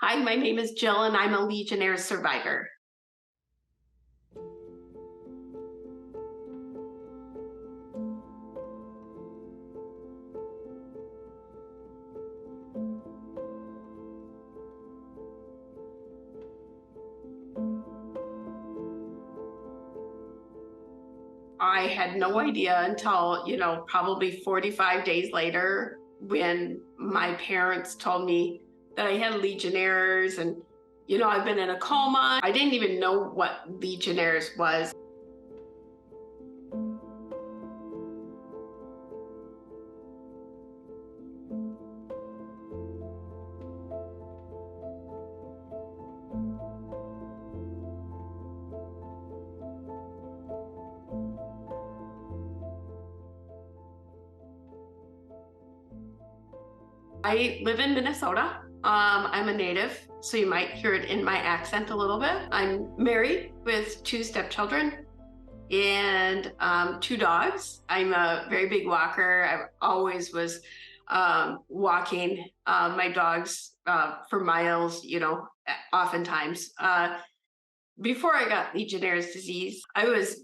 Hi, my name is Jill, and I'm a Legionnaires survivor. I had no idea until, probably 45 days later when my parents told me that I had Legionnaires and, I've been in a coma. I didn't even know what Legionnaires was. I live in Minnesota. I'm a native, so you might hear it in my accent a little bit. I'm married with two stepchildren and two dogs. I'm a very big walker. I always was walking my dogs for miles, oftentimes. Before I got Legionnaire's disease, I was,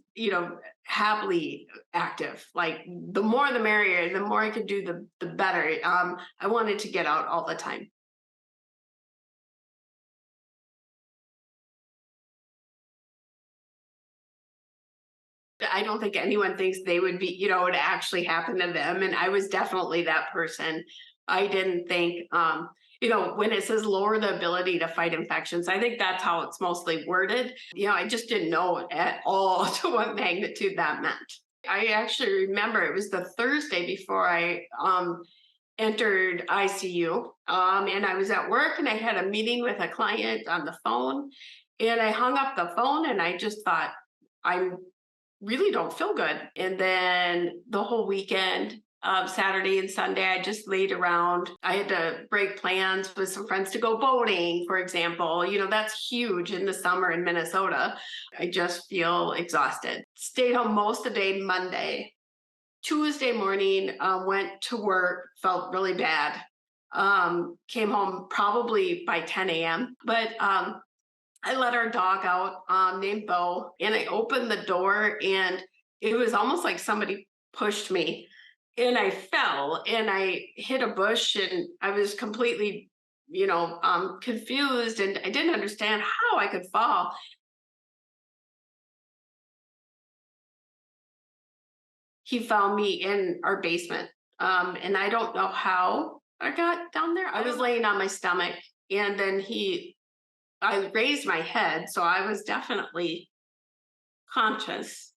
happily active. Like the more the merrier, the more I could do, the better. I wanted to get out all the time. I don't think anyone thinks they would be, it would actually happen to them. And I was definitely that person. I didn't think, when it says lower the ability to fight infections, I think that's how it's mostly worded. I just didn't know at all to what magnitude that meant. I actually remember it was the Thursday before I entered ICU. And I was at work and I had a meeting with a client on the phone. And I hung up the phone and I just thought, I really don't feel good. And then the whole weekend, Saturday and Sunday, I just laid around. I had to break plans with some friends to go boating, for example. That's huge in the summer in Minnesota. I just feel exhausted. Stayed home most of the day Monday. Tuesday morning, went to work, felt really bad. Came home probably by 10 a.m. But I let our dog out named Bo, and I opened the door, and it was almost like somebody pushed me, and I fell, and I hit a bush, and I was completely, confused, and I didn't understand how I could fall. He found me in our basement, and I don't know how I got down there. I was laying on my stomach, and then I raised my head, so I was definitely conscious.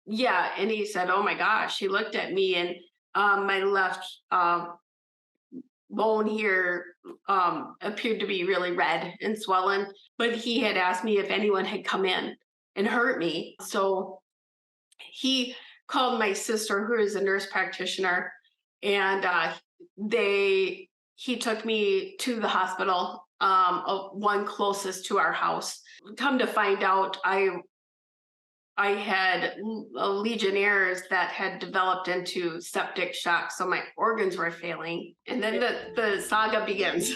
Yeah, and he said, "Oh my gosh." He looked at me, and my left bone here appeared to be really red and swollen. But he had asked me if anyone had come in and hurt me. So he called my sister, who is a nurse practitioner, and he took me to the hospital, one closest to our house. Come to find out, I had Legionnaires that had developed into septic shock, so my organs were failing. And then the saga begins.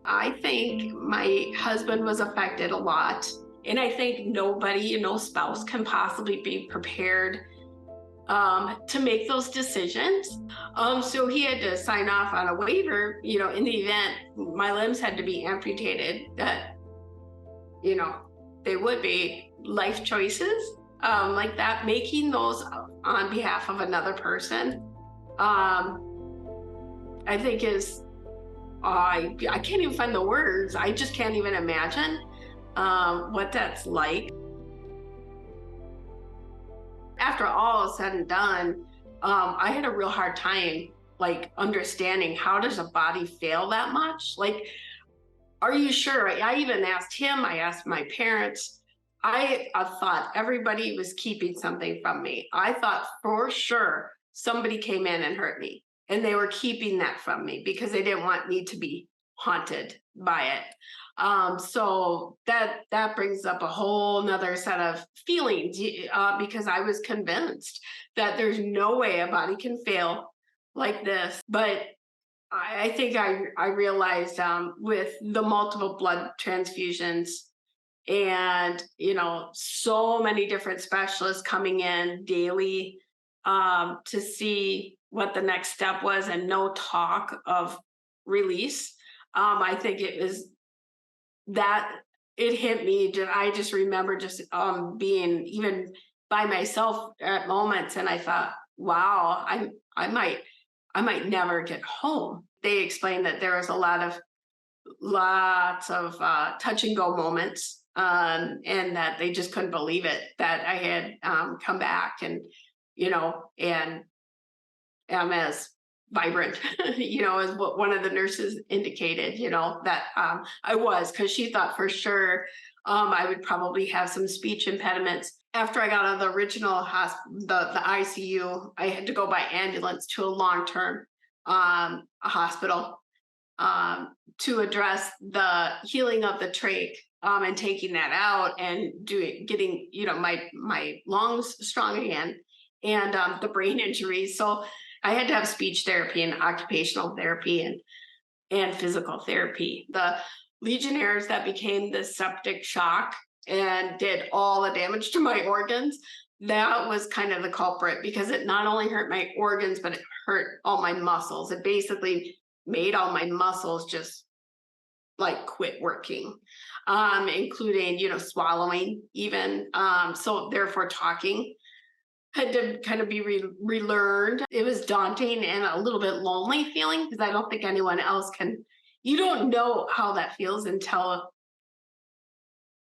I think my husband was affected a lot. And I think nobody, no spouse can possibly be prepared to make those decisions. So he had to sign off on a waiver, in the event my limbs had to be amputated, that, they would be life choices like that, making those on behalf of another person. I think is, I can't even find the words. I just can't even imagine what that's like. After all is said and done, I had a real hard time, like, understanding how does a body fail that much? Like, are you sure? I even asked him, I asked my parents. I thought everybody was keeping something from me. I thought for sure somebody came in and hurt me, and they were keeping that from me because they didn't want me to be haunted by it. So that brings up a whole nother set of feelings, because I was convinced that there's no way a body can fail like this. But I think I realized, with the multiple blood transfusions and, so many different specialists coming in daily, to see what the next step was, and no talk of release. I think it was that it hit me. I just remember just being even by myself at moments, and I thought, wow, I might never get home. They explained that there was lots of touch and go moments, and that they just couldn't believe it that I had come back, and am as vibrant, as what one of the nurses indicated, that I was, because she thought for sure I would probably have some speech impediments. After I got out of the original the ICU, I had to go by ambulance to a long-term a hospital, to address the healing of the trach, and taking that out and getting, my lungs strong again, and the brain injuries. So I had to have speech therapy and occupational therapy and physical therapy. The Legionnaires that became the septic shock and did all the damage to my organs, that was kind of the culprit, because it not only hurt my organs, but it hurt all my muscles. It basically made all my muscles just like quit working, including, swallowing even. So therefore talking had to kind of be relearned. It was daunting and a little bit lonely feeling, because I don't think anyone else can. You don't know how that feels until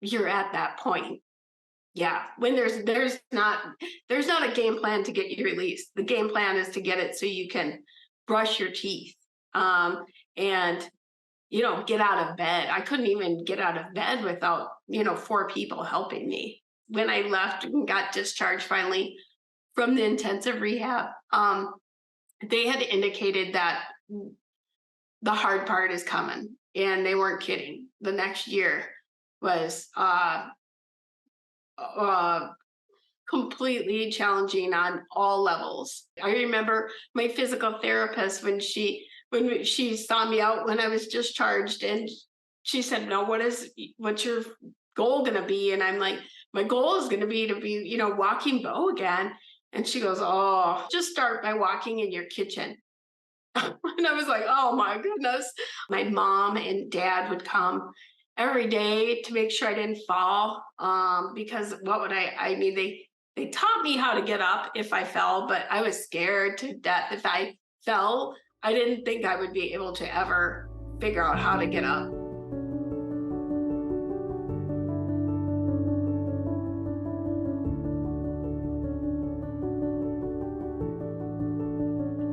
you're at that point. Yeah, when there's not a game plan to get you released. The game plan is to get it so you can brush your teeth, and get out of bed. I couldn't even get out of bed without 4 people helping me. When I left and got discharged finally from the intensive rehab, they had indicated that the hard part is coming, and they weren't kidding. The next year was uh, completely challenging on all levels. I remember my physical therapist when she saw me out when I was discharged, and she said, "No, what's your goal going to be?" And I'm like, "My goal is going to be, walking bow again." And she goes, "Oh, just start by walking in your kitchen." And I was like, "Oh my goodness." My mom and dad would come every day to make sure I didn't fall. Because what would I mean, they taught me how to get up if I fell, but I was scared to death. If I fell, I didn't think I would be able to ever figure out how to get up.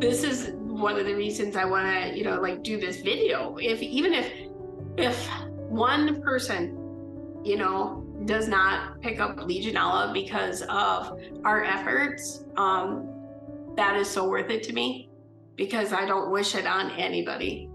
This is one of the reasons I want to, like, do this video. If one person, does not pick up Legionella because of our efforts, that is so worth it to me, because I don't wish it on anybody.